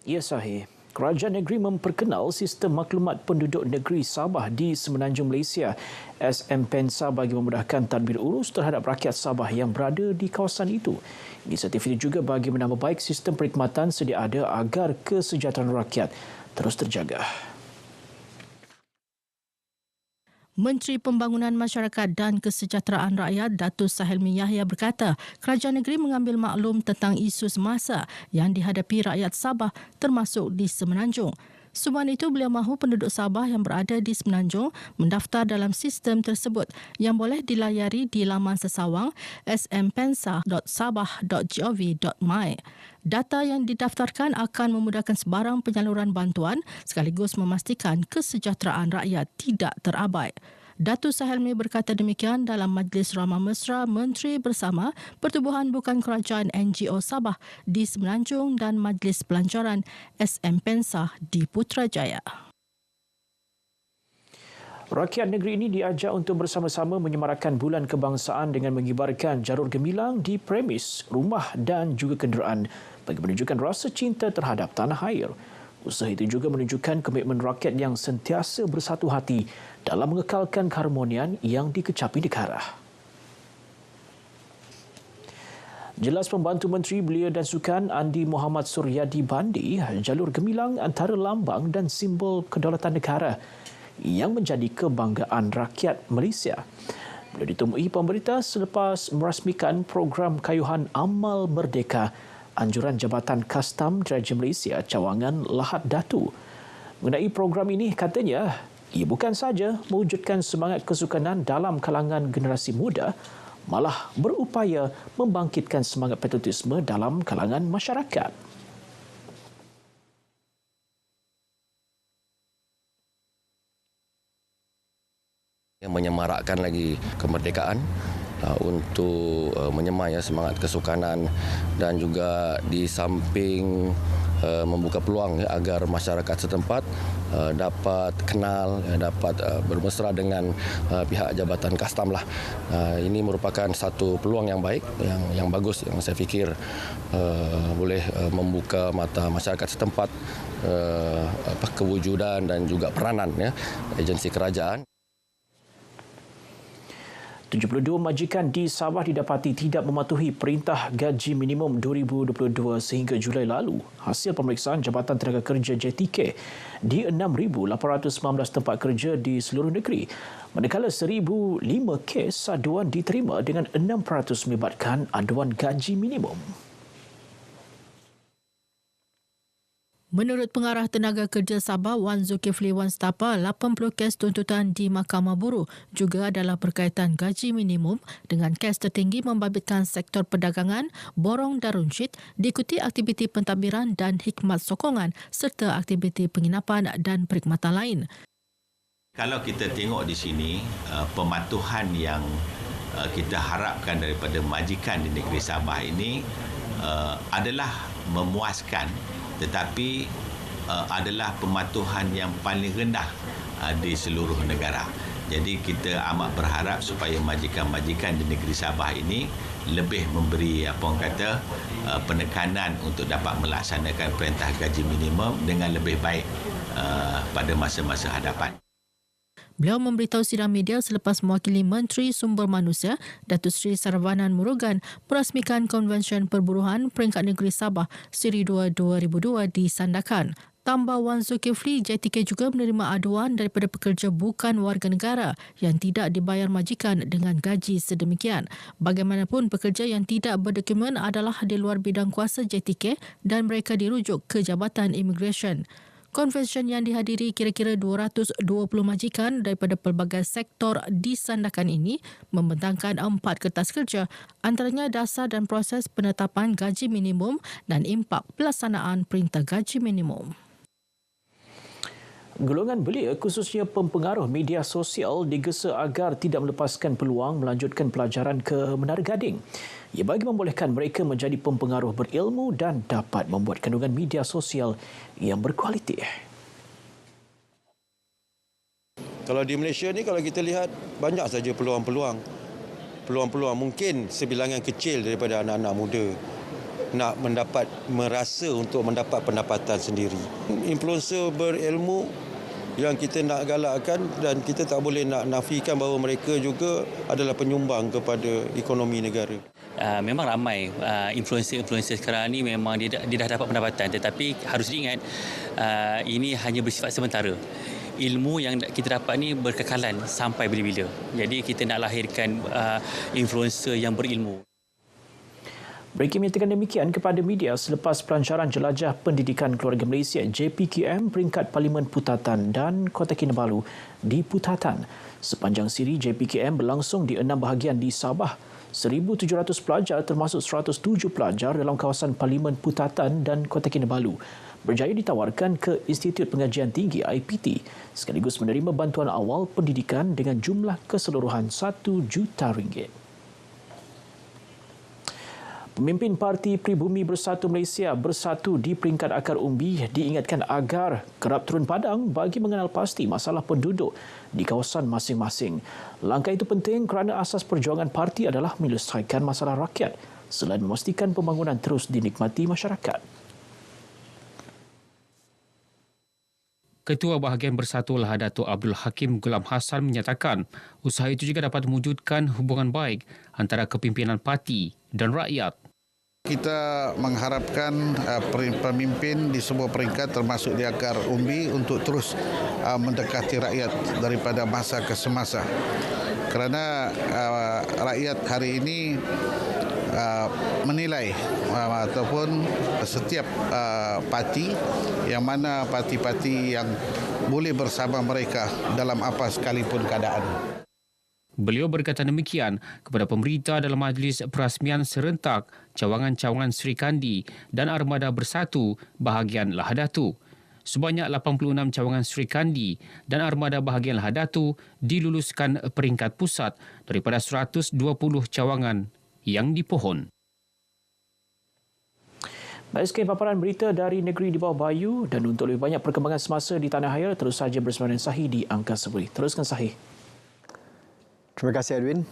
Ya sahih. Kerajaan negeri memperkenal sistem maklumat penduduk negeri Sabah di Semenanjung Malaysia SM Pensa bagi memudahkan tadbir urus terhadap rakyat Sabah yang berada di kawasan itu. Inisiatif ini juga bagi menambah baik sistem perkhidmatan sedia ada agar kesejahteraan rakyat terus terjaga. Menteri Pembangunan Masyarakat dan Kesejahteraan Rakyat Datuk Sahelmi Yahya berkata, kerajaan negeri mengambil maklum tentang isu semasa yang dihadapi rakyat Sabah termasuk di Semenanjung. Sumbangan itu beliau mahu penduduk Sabah yang berada di Semenanjung mendaftar dalam sistem tersebut yang boleh dilayari di laman sesawang smpensa.sabah.gov.my. Data yang didaftarkan akan memudahkan sebarang penyaluran bantuan sekaligus memastikan kesejahteraan rakyat tidak terabai. Datuk Sahelmi berkata demikian dalam Majlis Ramah Mesra Menteri Bersama Pertubuhan Bukan Kerajaan NGO Sabah di Semenanjung dan Majlis Pelancaran SM Pensa di Putrajaya. Rakyat negeri ini diajak untuk bersama-sama menyemarakan Bulan Kebangsaan dengan mengibarkan jarur gemilang di premis, rumah dan juga kenderaan bagi menunjukkan rasa cinta terhadap tanah air. Usaha itu juga menunjukkan komitmen rakyat yang sentiasa bersatu hati dalam mengekalkan keharmonian yang dikecapi negara. Jelas Pembantu Menteri Belia dan Sukan Andi Muhammad Suryadi Bandi, jalur gemilang antara lambang dan simbol kedaulatan negara yang menjadi kebanggaan rakyat Malaysia. Beliau ditemui pemerintah selepas merasmikan program kayuhan Amal Merdeka Anjuran Jabatan Kastam Diraja Malaysia Cawangan Lahad Datu. Mengenai program ini, katanya, ia bukan saja mewujudkan semangat kesukanan dalam kalangan generasi muda, malah berupaya membangkitkan semangat patriotisme dalam kalangan masyarakat. Yang menyemarakkan lagi kemerdekaan untuk menyemai semangat kesukanan dan juga di samping membuka peluang agar masyarakat setempat dapat kenal, dapat bermesra dengan pihak Jabatan Kastam lah. Ini merupakan satu peluang yang baik, yang bagus, yang saya fikir boleh membuka mata masyarakat setempat kewujudan dan juga peranan agensi kerajaan. 72 majikan di Sabah didapati tidak mematuhi Perintah Gaji Minimum 2022 sehingga Julai lalu. Hasil pemeriksaan Jabatan Tenaga Kerja JTK di 6,819 tempat kerja di seluruh negeri. Manakala 1,005 kes aduan diterima dengan 6% melibatkan aduan gaji minimum. Menurut Pengarah Tenaga Kerja Sabah Wan Zulkifli Wan Setapa, 80 kes tuntutan di Mahkamah Buruh juga adalah berkaitan gaji minimum dengan kes tertinggi membabitkan sektor perdagangan, borong dan runcit, diikuti aktiviti pentadbiran dan khidmat sokongan serta aktiviti penginapan dan perkhidmatan lain. Kalau kita tengok di sini, pematuhan yang kita harapkan daripada majikan di negeri Sabah ini adalah memuaskan, tetapi adalah pematuhan yang paling rendah di seluruh negara. Jadi kita amat berharap supaya majikan-majikan di negeri Sabah ini lebih memberi penekanan untuk dapat melaksanakan perintah gaji minimum dengan lebih baik pada masa-masa hadapan. Beliau memberitahu sidang media selepas mewakili Menteri Sumber Manusia Datuk Seri Saravanan Murugan merasmikan Konvensyen Perburuhan Peringkat Negeri Sabah Seri 2 2002 di Sandakan. Tambah Wan Zulkifli, JTK juga menerima aduan daripada pekerja bukan warga negara yang tidak dibayar majikan dengan gaji sedemikian. Bagaimanapun, pekerja yang tidak berdokumen adalah di luar bidang kuasa JTK dan mereka dirujuk ke Jabatan Immigration. Konvensyen yang dihadiri kira-kira 220 majikan daripada pelbagai sektor di Sandakan ini membentangkan 4 kertas kerja, antaranya dasar dan proses penetapan gaji minimum dan impak pelaksanaan perintah gaji minimum. Golongan belia khususnya pempengaruh media sosial digesa agar tidak melepaskan peluang melanjutkan pelajaran ke Menara Gading. Ia bagi membolehkan mereka menjadi pempengaruh berilmu dan dapat membuat kandungan media sosial yang berkualiti. Kalau di Malaysia ni, kalau kita lihat, banyak saja peluang-peluang. Peluang-peluang mungkin sebilangan kecil daripada anak-anak muda. nak merasa untuk mendapat pendapatan sendiri. Influencer berilmu yang kita nak galakkan dan kita tak boleh nak nafikan bahawa mereka juga adalah penyumbang kepada ekonomi negara. Memang ramai influencer sekarang ni memang dia dah dapat pendapatan, tetapi harus diingat ini hanya bersifat sementara. Ilmu yang kita dapat ni berkekalan sampai bila-bila. Jadi kita nak lahirkan influencer yang berilmu. Mereka menyatakan demikian kepada media selepas pelancaran Jelajah Pendidikan Keluarga Malaysia JPKM peringkat Parlimen Putatan dan Kota Kinabalu di Putatan. Sepanjang siri JPKM berlangsung di 6 bahagian di Sabah. 1,700 pelajar termasuk 107 pelajar dalam kawasan Parlimen Putatan dan Kota Kinabalu berjaya ditawarkan ke Institut Pengajian Tinggi IPT sekaligus menerima bantuan awal pendidikan dengan jumlah keseluruhan RM1 juta. Pemimpin Parti Pribumi Bersatu Malaysia Bersatu di peringkat akar umbi diingatkan agar kerap turun padang bagi mengenal pasti masalah penduduk di kawasan masing-masing. Langkah itu penting kerana asas perjuangan parti adalah menyelesaikan masalah rakyat selain memastikan pembangunan terus dinikmati masyarakat. Ketua Bahagian Bersatu Datuk Abdul Hakim Gulam Hassan menyatakan usaha itu juga dapat mewujudkan hubungan baik antara kepimpinan parti dan rakyat. Kita mengharapkan pemimpin di semua peringkat termasuk di akar umbi untuk terus mendekati rakyat daripada masa ke semasa. Kerana rakyat hari ini menilai ataupun setiap parti yang mana parti-parti yang boleh bersama mereka dalam apa sekalipun keadaan. Beliau berkata demikian kepada pemberita dalam majlis perasmian serentak cawangan-cawangan Sri Kandi dan Armada Bersatu bahagian Lahadatu. Sebanyak 86 cawangan Sri Kandi dan Armada bahagian Lahadatu diluluskan peringkat pusat daripada 120 cawangan yang dipohon. Baik, sekian paparan berita dari negeri di bawah Bayu, dan untuk lebih banyak perkembangan semasa di tanah air terus saja bersama dengan Sahih di Angkasa Budi. Teruskan Sahih. Terima kasih Edwin.